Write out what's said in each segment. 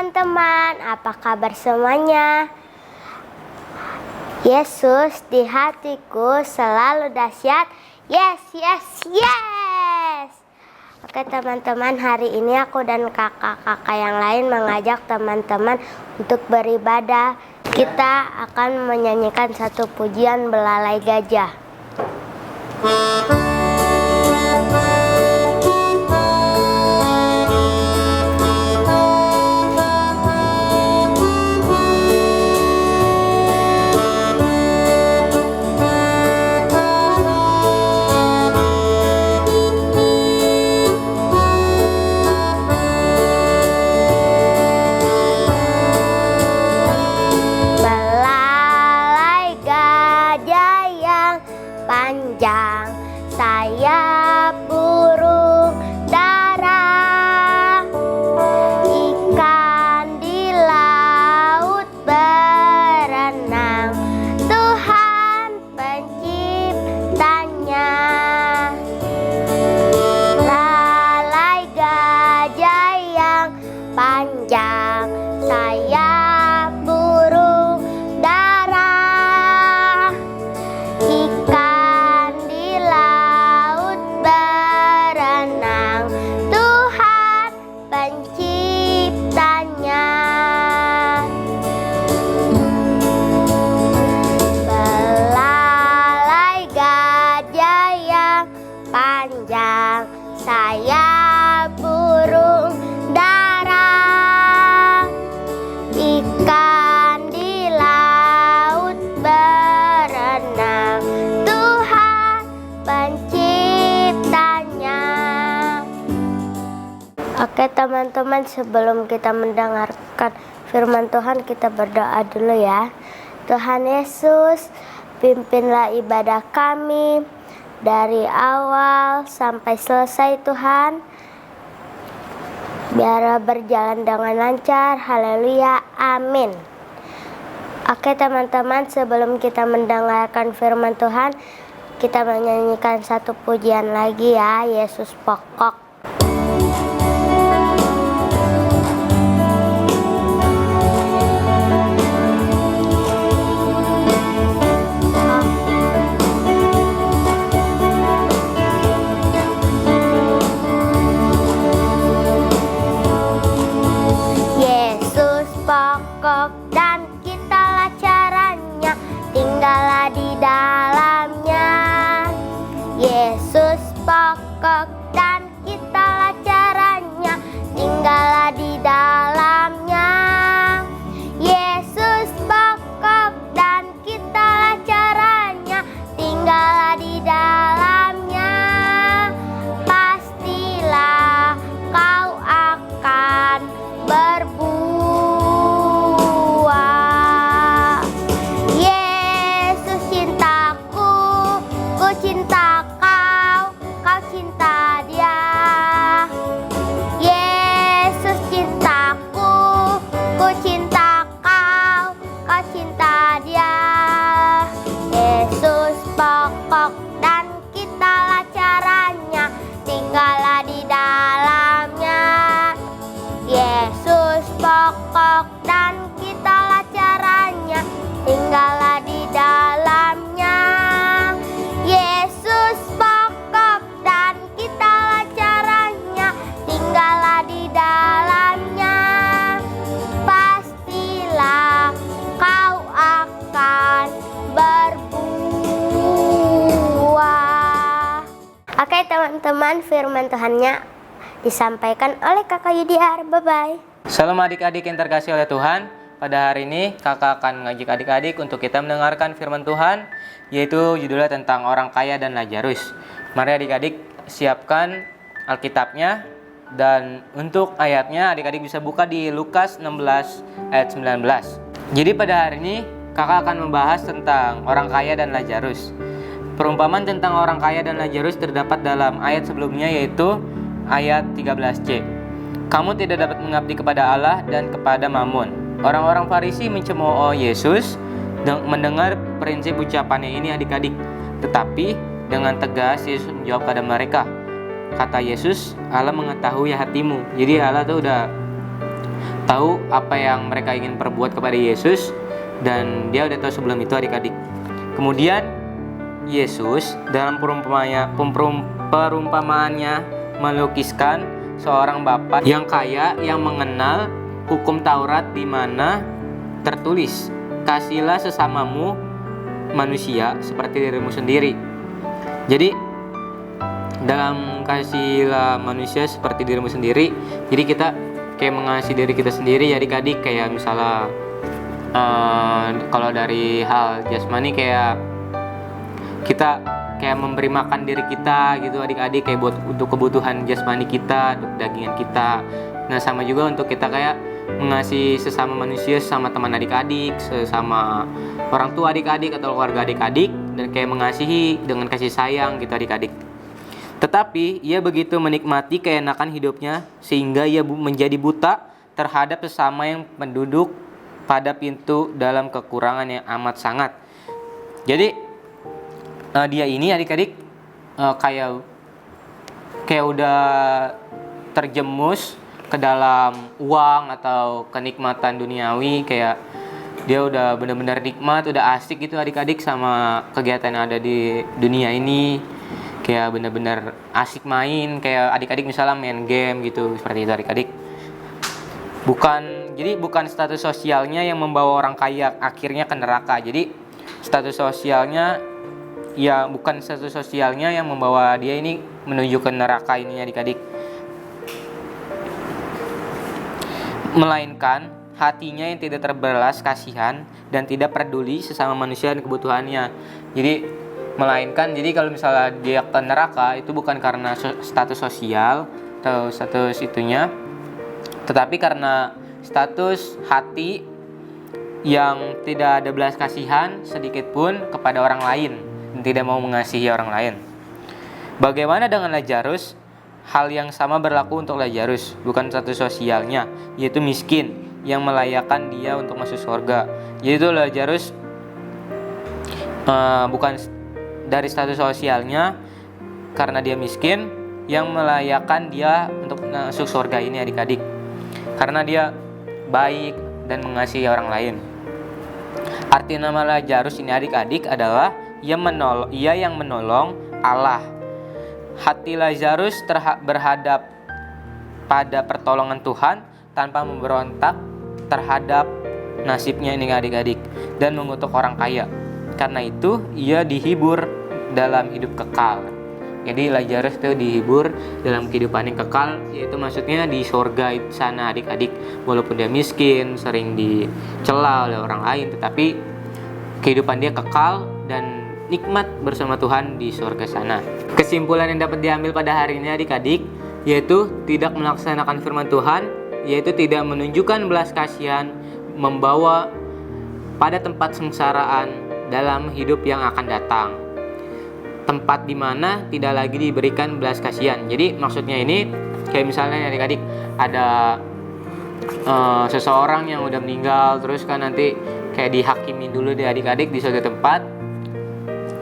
teman-teman, apa kabar semuanya? Yesus di hatiku selalu dahsyat. Yes, yes, yes. Oke teman-teman, hari ini aku dan kakak-kakak yang lain mengajak teman-teman untuk beribadah. Kita akan menyanyikan satu pujian Belalai Gajah. Panjang sayap burung dara, ikan di laut berenang, Tuhan penciptanya. Lalai gajah yang panjang sayap burung dara, ikan di laut berenang, Tuhan penciptanya. Belalai gajah yang panjang sayap burung dara, ikan di laut berenang, Tuhan penciptanya. Oke teman-teman, sebelum kita mendengarkan firman Tuhan, kita berdoa dulu ya. Tuhan Yesus, pimpinlah ibadah kami dari awal sampai selesai Tuhan. Biar berjalan dengan lancar. Haleluya, amin. Oke teman-teman, sebelum kita mendengarkan firman Tuhan, kita menyanyikan satu pujian lagi ya, Yesus Pokok. Pokok dan kitalah caranya, tinggallah di dalamnya. Yesus pokok dan kitalah caranya, tinggallah di dalamnya. Yesus pokok dan kitalah caranya, tinggallah di dalamnya. Pastilah kau akan berbuah. Cinta kau, kau cinta dia. Yesus cintaku, ku cinta kau, kau cinta dia. Yesus pokok dan kitalah caranya, tinggallah di dalamnya. Yesus pokok dan kitalah caranya, tinggallah di dalamnya. Yesus pokok dan kitalah caranya, tinggallah di dalamnya. Pastilah kau akan berbuah. Oke teman-teman, firman Tuhannya disampaikan oleh Kakak Yudiar. Bye-bye. Salam adik-adik yang terkasih oleh Tuhan. Pada hari ini kakak akan mengajak adik-adik untuk kita mendengarkan firman Tuhan, yaitu judulnya tentang orang kaya dan Lazarus. Mari adik-adik siapkan Alkitabnya, dan untuk ayatnya adik-adik bisa buka di Lukas 16 ayat 19. Jadi pada hari ini kakak akan membahas tentang orang kaya dan Lazarus. Perumpamaan tentang orang kaya dan Lazarus terdapat dalam ayat sebelumnya, yaitu ayat 13c. Kamu tidak dapat mengabdi kepada Allah dan kepada Mammon. Orang-orang Farisi mencemooh Yesus mendengar prinsip ucapannya ini adik-adik. Tetapi dengan tegas Yesus menjawab pada mereka. Kata Yesus, Allah mengetahui hatimu. Jadi Allah tuh udah tahu apa yang mereka ingin perbuat kepada Yesus, dan dia udah tahu sebelum itu adik-adik. Kemudian Yesus dalam perumpamaannya melukiskan seorang bapak yang kaya yang mengenal hukum Taurat, di mana tertulis, "Kasihilah sesamamu manusia seperti dirimu sendiri." Jadi dalam "kasihilah manusia seperti dirimu sendiri", jadi kita kayak mengasihi diri kita sendiri ya adik-adik. Kayak misalnya kalau dari hal jasmani, kayak kita kayak memberi makan diri kita gitu adik-adik, kayak buat untuk kebutuhan jasmani kita, untuk dagingan kita. Nah sama juga untuk kita kayak mengasihi sesama manusia, sesama teman adik-adik, sesama orang tua adik-adik atau keluarga adik-adik, dan kayak mengasihi dengan kasih sayang gitu adik-adik. Tetapi ia begitu menikmati keenakan hidupnya sehingga ia menjadi buta terhadap sesama yang penduduk pada pintu dalam kekurangan yang amat sangat. Jadi dia ini adik-adik kayak udah terjemus ke dalam uang atau kenikmatan duniawi, kayak dia udah benar-benar nikmat, udah asik gitu adik-adik sama kegiatan yang ada di dunia ini, kayak benar-benar asik main, kayak adik-adik misalnya main game gitu, seperti itu adik-adik. Bukan status sosialnya yang membawa orang kaya akhirnya ke neraka. Jadi status sosialnya bukan status sosialnya yang membawa dia ini menuju ke neraka ini adik-adik, melainkan hatinya yang tidak terbelas kasihan dan tidak peduli sesama manusia dan kebutuhannya. Jadi kalau misalnya dia ke neraka itu bukan karena status sosial atau status itunya, tetapi karena status hati yang tidak ada belas kasihan sedikit pun kepada orang lain dan tidak mau mengasihi orang lain. Bagaimana dengan Lazarus? Hal yang sama berlaku untuk Lazarus, bukan status sosialnya, yaitu miskin, yang melayakkan dia untuk masuk surga. Yaitu Lazarus bukan dari status sosialnya, karena dia miskin, yang melayakkan dia untuk masuk surga ini adik-adik, karena dia baik dan mengasihi orang lain. Arti nama Lazarus ini adik-adik adalah ia yang menolong Allah. Hati Lazarus berhadap pada pertolongan Tuhan tanpa memberontak terhadap nasibnya ini adik-adik dan mengutuk orang kaya. Karena itu ia dihibur dalam hidup kekal. Jadi Lazarus itu dihibur dalam kehidupan yang kekal, yaitu maksudnya di surga sana adik-adik. Walaupun dia miskin, sering dicela oleh orang lain, tetapi kehidupan dia kekal dan nikmat bersama Tuhan di surga sana. Kesimpulan yang dapat diambil pada hari ini adik-adik, yaitu tidak melaksanakan firman Tuhan, yaitu tidak menunjukkan belas kasihan, membawa pada tempat sengsaraan dalam hidup yang akan datang, tempat di mana tidak lagi diberikan belas kasihan. Jadi maksudnya ini kayak misalnya adik-adik ada seseorang yang udah meninggal, terus kan nanti kayak dihakimi dulu di adik-adik di suatu tempat.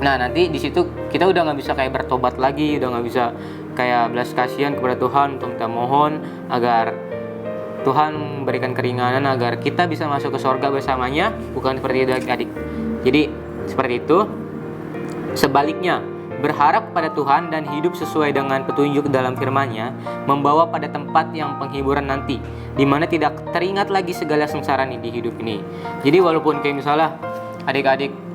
Nah nanti di situ kita udah nggak bisa kayak bertobat lagi, udah nggak bisa kayak belas kasihan kepada Tuhan untuk kita mohon agar Tuhan memberikan keringanan agar kita bisa masuk ke surga bersamanya. Bukan seperti itu adik-adik. Jadi seperti itu. Sebaliknya, berharap pada Tuhan dan hidup sesuai dengan petunjuk dalam firman-Nya membawa pada tempat yang penghiburan nanti, di mana tidak teringat lagi segala sengsara nih di hidup ini. Jadi walaupun kayak misalnya adik-adik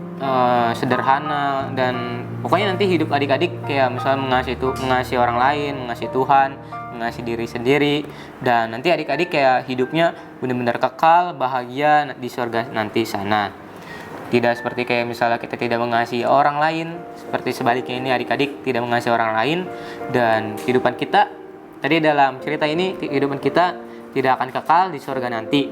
sederhana, dan pokoknya nanti hidup adik-adik kayak misalnya mengasihi orang lain, mengasihi Tuhan, mengasihi diri sendiri, dan nanti adik-adik kayak hidupnya benar-benar kekal, bahagia di surga nanti sana. Tidak seperti kayak misalnya kita tidak mengasihi orang lain, seperti sebaliknya ini adik-adik tidak mengasihi orang lain, dan kehidupan kita tadi dalam cerita ini kehidupan kita tidak akan kekal di surga nanti.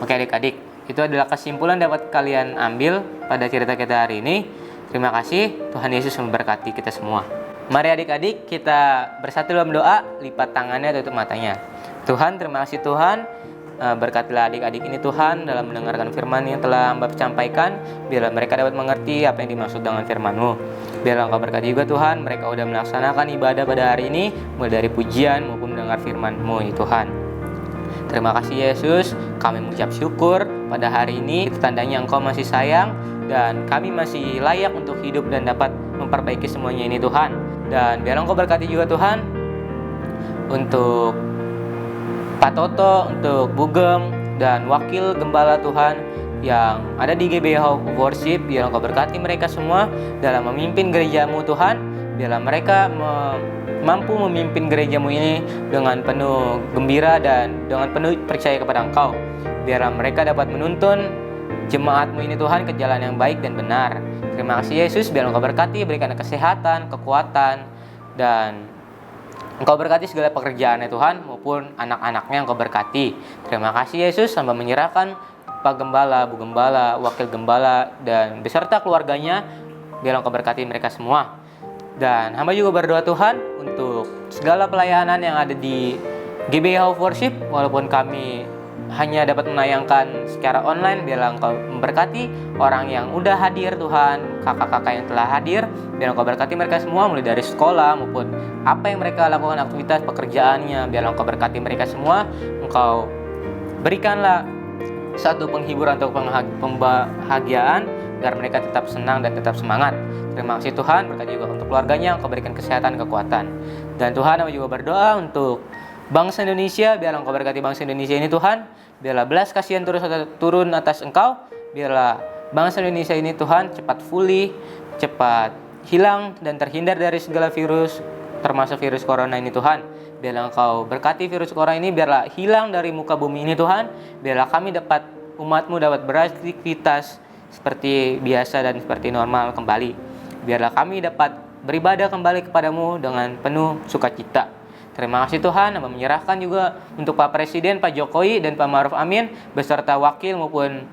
Oke adik-adik, itu adalah kesimpulan dapat kalian ambil pada cerita kita hari ini. Terima kasih, Tuhan Yesus memberkati kita semua. Mari adik-adik kita bersatu dalam doa, lipat tangannya, tutup matanya. Tuhan, terima kasih Tuhan, berkatilah adik-adik ini Tuhan dalam mendengarkan firman yang telah Hamba sampaikan. Biarlah mereka dapat mengerti apa yang dimaksud dengan firman-Mu. Biarlah Engkau berkati juga Tuhan, mereka sudah melaksanakan ibadah pada hari ini, mulai dari pujian maupun mendengar firman-Mu ya Tuhan. Terima kasih Yesus, kami mengucap syukur pada hari ini. Itu tandanya Engkau masih sayang dan kami masih layak untuk hidup dan dapat memperbaiki semuanya ini Tuhan. Dan biar Engkau berkati juga Tuhan untuk Pak Toto, untuk Bugem dan wakil gembala Tuhan yang ada di GBH Worship. Biar Engkau berkati mereka semua dalam memimpin gerejamu Tuhan. Biarlah mereka mampu memimpin gerejamu ini dengan penuh gembira dan dengan penuh percaya kepada Engkau. Biarlah mereka dapat menuntun jemaatmu ini Tuhan ke jalan yang baik dan benar. Terima kasih Yesus, biar Engkau berkati, berikan kesehatan, kekuatan, dan Engkau berkati segala pekerjaannya Tuhan, maupun anak-anaknya Engkau berkati. Terima kasih Yesus, hamba menyerahkan Pak Gembala, Bu Gembala, Wakil Gembala, dan beserta keluarganya, biar Engkau berkati mereka semua. Dan hamba juga berdoa Tuhan untuk segala pelayanan yang ada di GBH Worship, walaupun kami hanya dapat menayangkan secara online, biarlah Engkau memberkati orang yang udah hadir Tuhan, kakak-kakak yang telah hadir, biar Engkau berkati mereka semua mulai dari sekolah maupun apa yang mereka lakukan aktivitas pekerjaannya, biarlah Engkau berkati mereka semua. Engkau berikanlah satu penghiburan atau pembahagiaan agar mereka tetap senang dan tetap semangat. Terima kasih Tuhan, berkati juga untuk keluarganya, Engkau berikan kesehatan, kekuatan. Dan Tuhan, kami juga berdoa untuk bangsa Indonesia, biarlah Engkau berkati bangsa Indonesia ini Tuhan. Biarlah belas kasihan turun atas Engkau. Biarlah bangsa Indonesia ini Tuhan cepat pulih, cepat hilang dan terhindar dari segala virus, termasuk virus corona ini Tuhan. Biarlah Engkau berkati virus corona ini, biarlah hilang dari muka bumi ini Tuhan. Biarlah kami dapat, umat-Mu dapat beraktivitas seperti biasa dan seperti normal kembali. Biarlah kami dapat beribadah kembali kepadamu dengan penuh sukacita. Terima kasih Tuhan, hamba menyerahkan juga untuk Pak Presiden, Pak Jokowi, dan Pak Ma'ruf Amin, beserta wakil maupun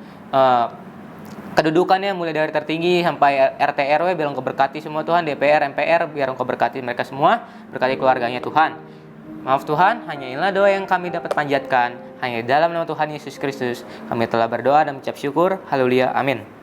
kedudukannya mulai dari tertinggi sampai RT RW. Biar Engkau berkati semua Tuhan, DPR, MPR, biar Engkau berkati mereka semua, berkati keluarganya Tuhan. Maaf Tuhan, hanya inilah doa yang kami dapat panjatkan. Hanya dalam nama Tuhan Yesus Kristus kami telah berdoa dan mengucap syukur. Haleluya, amin.